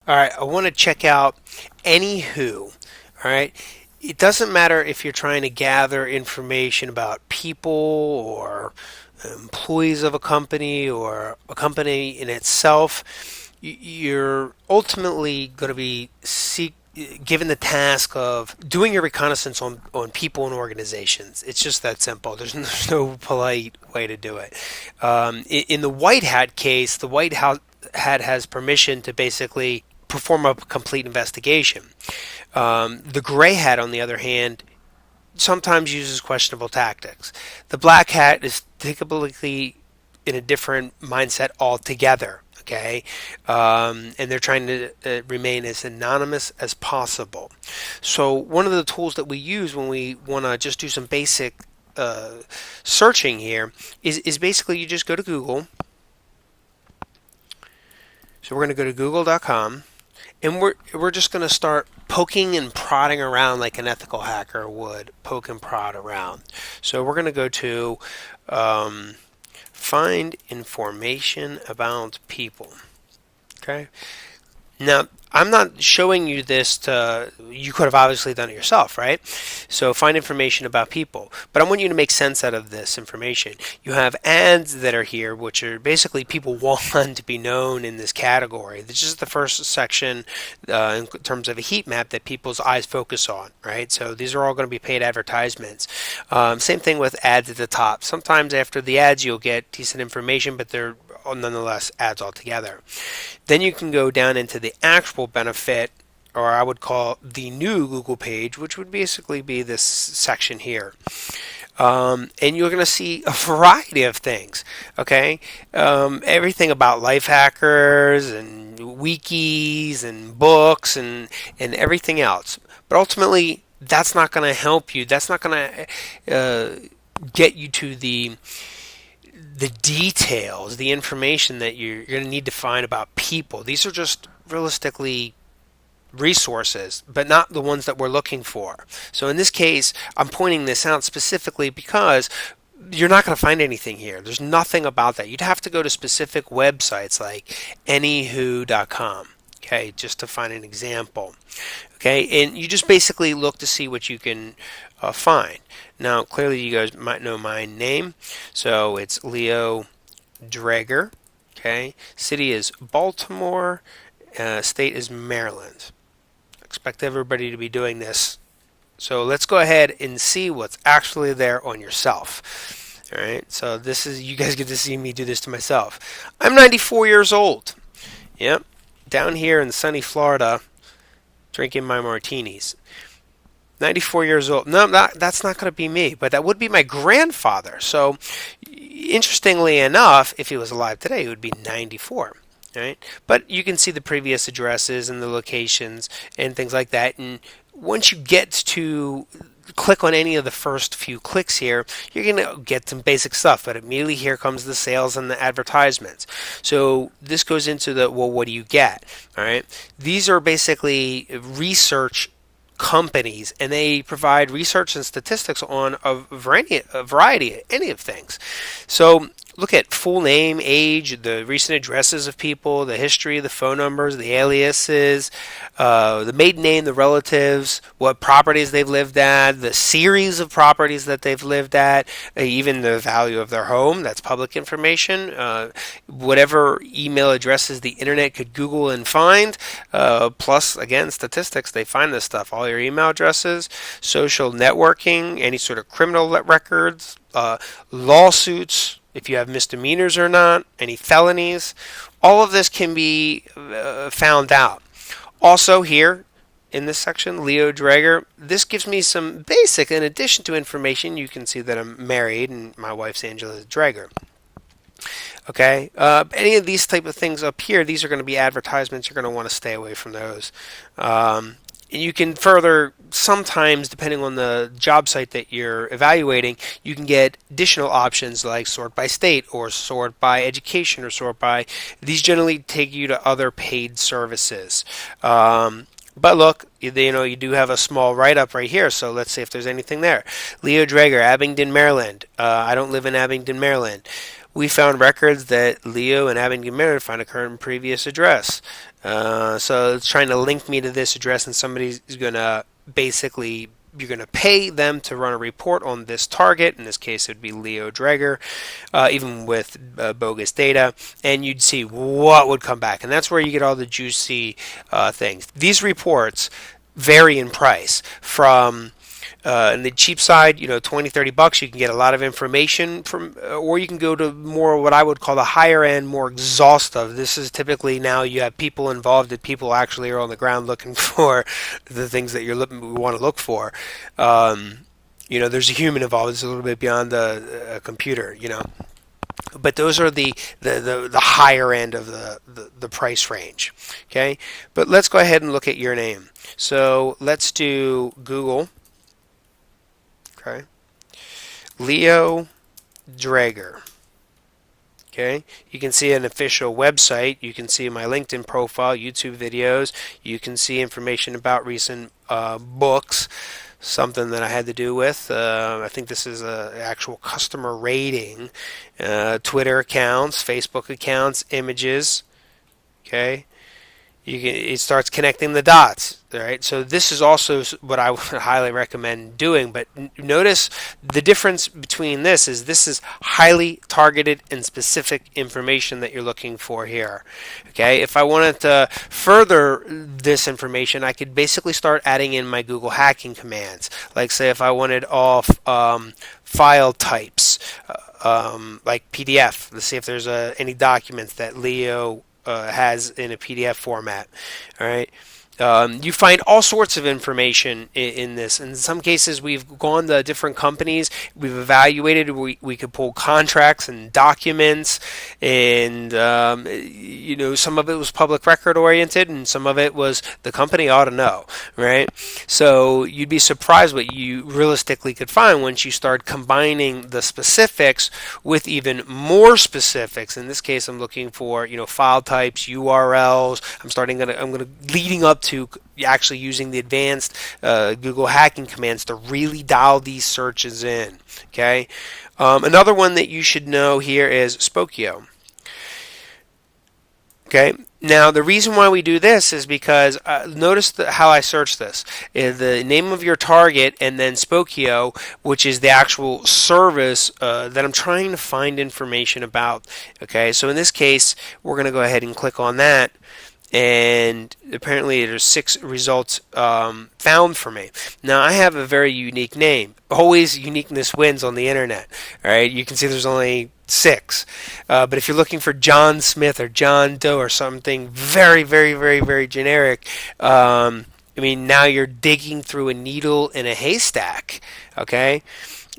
All right, I want to check out AnyWho. All right, it doesn't matter if you're trying to gather information about people or employees of a company or a company in itself. You're ultimately going to be given the task of doing your reconnaissance on people and organizations. It's just that simple. There's no polite way to do it. In the white hat case, the white hat has permission to basically perform a complete investigation. The gray hat, on the other hand, sometimes uses questionable tactics. The black hat is typically in a different mindset altogether. Okay, and they're trying to remain as anonymous as possible. So one of the tools that we use when we want to just do some basic searching here is basically you just go to Google. So we're going to go to google.com, and we're just going to start poking and prodding around like an ethical hacker would poke and prod around. So we're going to go to find information about people. Okay. Now, I'm not showing you this you could have obviously done it yourself, right? So find information about people. But I want you to make sense out of this information. You have ads that are here, which are basically people want to be known in this category. This is the first section in terms of a heat map that people's eyes focus on, right? So these are all going to be paid advertisements. Same thing with ads at the top. Sometimes after the ads, you'll get decent information, but they're nonetheless ads altogether. Then you can go down into the actual benefit, or I would call the new Google page, which would basically be this section here. And you're going to see a variety of things. Okay, everything about life hackers and wikis and books and everything else. But ultimately, that's not going to help you. That's not going to get you to the details, the information that you're going to need to find about people. These are just realistically resources, but not the ones that we're looking for. So in this case, I'm pointing this out specifically because you're not going to find anything here. There's nothing about that. You'd have to go to specific websites like AnyWho.com. Okay, just to find an example. Okay, and you just basically look to see what you can find. Now, clearly, you guys might know my name, so it's Leo Drager. Okay, city is Baltimore, state is Maryland. Expect everybody to be doing this. So let's go ahead and see what's actually there on yourself. All right, so this is, you guys get to see me do this to myself. I'm 94 years old. Yep, down here in sunny Florida, drinking my martinis. 94 years old. No, that's not going to be me, but that would be my grandfather. So, interestingly enough, if he was alive today, he would be 94. Right? But you can see the previous addresses and the locations and things like that. And once you get to click on any of the first few clicks here, you're going to get some basic stuff, but immediately here comes the sales and the advertisements. So this goes into the, well, what do you get? All right. These are basically research companies, and they provide research and statistics on a variety, any of things. So look at full name, age, the recent addresses of people, the history, the phone numbers, the aliases, the maiden name, the relatives, what properties they've lived at, the series of properties that they've lived at, even the value of their home. That's public information. Whatever email addresses the internet could Google and find, plus, again, statistics, they find this stuff. All your email addresses, social networking, any sort of criminal records, lawsuits, if you have misdemeanors or not, any felonies, all of this can be found out. Also here in this section, Leo Drager, this gives me some basic, in addition to information, you can see that I'm married and my wife's Angela Drager. Okay, any of these type of things up here, these are going to be advertisements. You're going to want to stay away from those. And you can further, sometimes, depending on the job site that you're evaluating, you can get additional options like sort by state or sort by education or sort by, these generally take you to other paid services. But look, you do have a small write-up right here, so let's see if there's anything there. Leo Drager, Abingdon, Maryland. I don't live in Abingdon, Maryland. We found records that Leo and Abby get married find a current previous address. So it's trying to link me to this address, and somebody's going to basically, you're going to pay them to run a report on this target. In this case, it would be Leo Dreger, even with bogus data, and you'd see what would come back. And that's where you get all the juicy things. These reports vary in price from in the cheap side, 20, $30, you can get a lot of information from, or you can go to more what I would call the higher end, more exhaustive. This is typically now you have people involved, that people actually are on the ground looking for the things that we want to look for. There's a human involved. It's a little bit beyond the computer, But those are the higher end of the price range. Okay, but let's go ahead and look at your name. So let's do Google. Okay, Leo Dreger. Okay, you can see an official website. You can see my LinkedIn profile, YouTube videos. You can see information about recent books, something that I had to do with. I think this is an actual customer rating, Twitter accounts, Facebook accounts, images. Okay, it starts connecting the dots. All right, so this is also what I would highly recommend doing. But notice the difference between this is highly targeted and specific information that you're looking for here. Okay, if I wanted to further this information, I could basically start adding in my Google hacking commands. Like, say, if I wanted all file types, like PDF. Let's see if there's any documents that Leo has in a PDF format. All right. You find all sorts of information in this. In some cases, we've gone to different companies. We've evaluated. We could pull contracts and documents, and some of it was public record oriented, and some of it was the company ought to know, right? So you'd be surprised what you realistically could find once you start combining the specifics with even more specifics. In this case, I'm looking for file types, URLs. I'm gonna leading up to actually using the advanced Google hacking commands to really dial these searches in. Okay, another one that you should know here is Spokeo. Okay, now the reason why we do this is because notice how I search this. The name of your target and then Spokeo, which is the actual service that I'm trying to find information about. Okay, so in this case, we're going to go ahead and click on that. And apparently there's 6 results found for me. Now I have a very unique name. Always uniqueness wins on the internet. All right, you can see there's only 6. But if you're looking for John Smith or John Doe or something very, very, very, very generic, now you're digging through a needle in a haystack. Okay.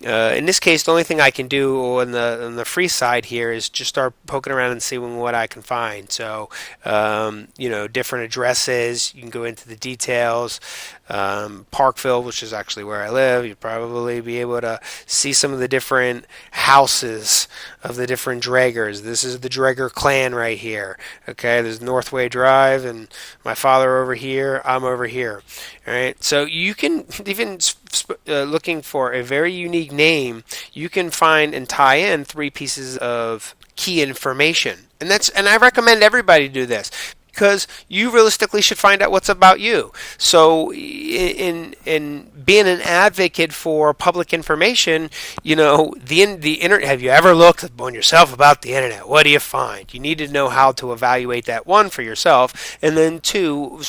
In this case, the only thing I can do on the free side here is just start poking around and seeing what I can find. So, different addresses. You can go into the details. Parkville, which is actually where I live, you'd probably be able to see some of the different houses of the different Dregers. This is the Dreger clan right here. Okay, there's Northway Drive, and my father over here. I'm over here. All right, so you can even looking for a very unique name, you can find and tie in 3 pieces of key information, and I recommend everybody do this, because you realistically should find out what's about you. So in being an advocate for public information, the internet, have you ever looked on yourself about the internet? What do you find? You need to know how to evaluate that, 1, for yourself, and then 2,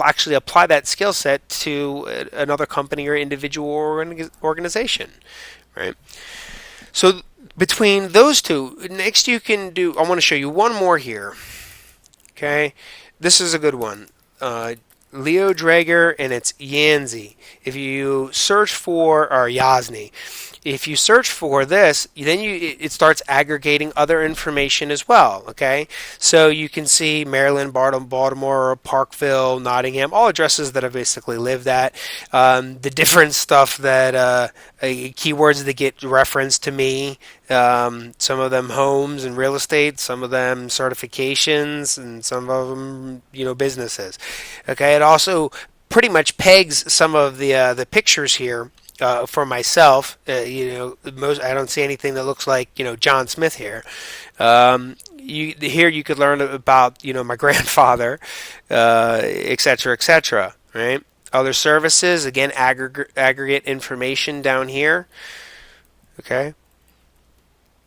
actually apply that skill set to another company or individual or organization, right? So between those 2, next you can do, I want to show you one more here. Okay, this is a good one. Leo Dreger, and it's Yanzi. If you search for, or Yazni, if you search for this, then it starts aggregating other information as well. Okay, so you can see Maryland, Baltimore, Parkville, Nottingham, all addresses that I've basically lived at. The different stuff that keywords that get referenced to me. Some of them homes and real estate, some of them certifications, and some of them businesses. Okay, it also pretty much pegs some of the pictures here for myself, I don't see anything that looks like John Smith here. Here you could learn about my grandfather, etc., etc. Right? Other services, again, aggregate information down here. Okay.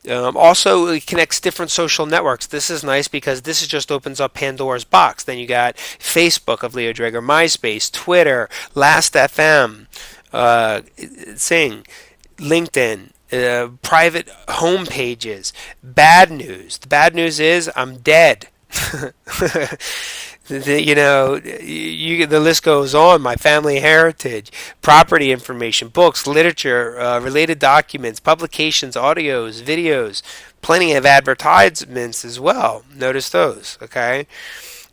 Also, it connects different social networks. This is nice because this just opens up Pandora's box. Then you got Facebook of Leo Drager, MySpace, Twitter, Last.fm, Sing, LinkedIn, private home pages. Bad news. The bad news is I'm dead. The list goes on. My family heritage, property information, books, literature, related documents, publications, audios, videos, plenty of advertisements as well. Notice those, okay?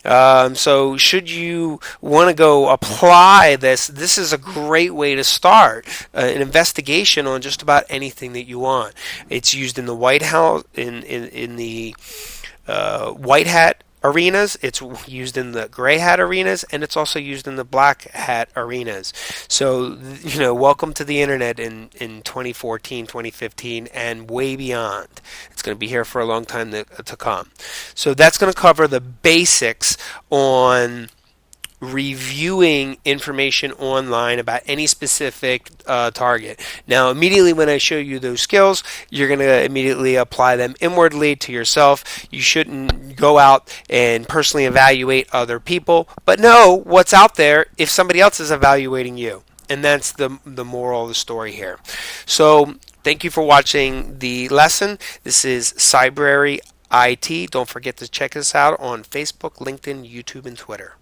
So should you want to go apply this is a great way to start an investigation on just about anything that you want. It's used in the White House, in the white hat arenas, it's used in the gray hat arenas, and it's also used in the black hat arenas. So, welcome to the internet in 2014, 2015, and way beyond. It's going to be here for a long time to come. So that's going to cover the basics on reviewing information online about any specific target. Now, immediately when I show you those skills, you're going to immediately apply them inwardly to yourself. You shouldn't go out and personally evaluate other people, but know what's out there if somebody else is evaluating you. And that's the moral of the story here. So, thank you for watching the lesson. This is Cybrary IT. Don't forget to check us out on Facebook, LinkedIn, YouTube, and Twitter.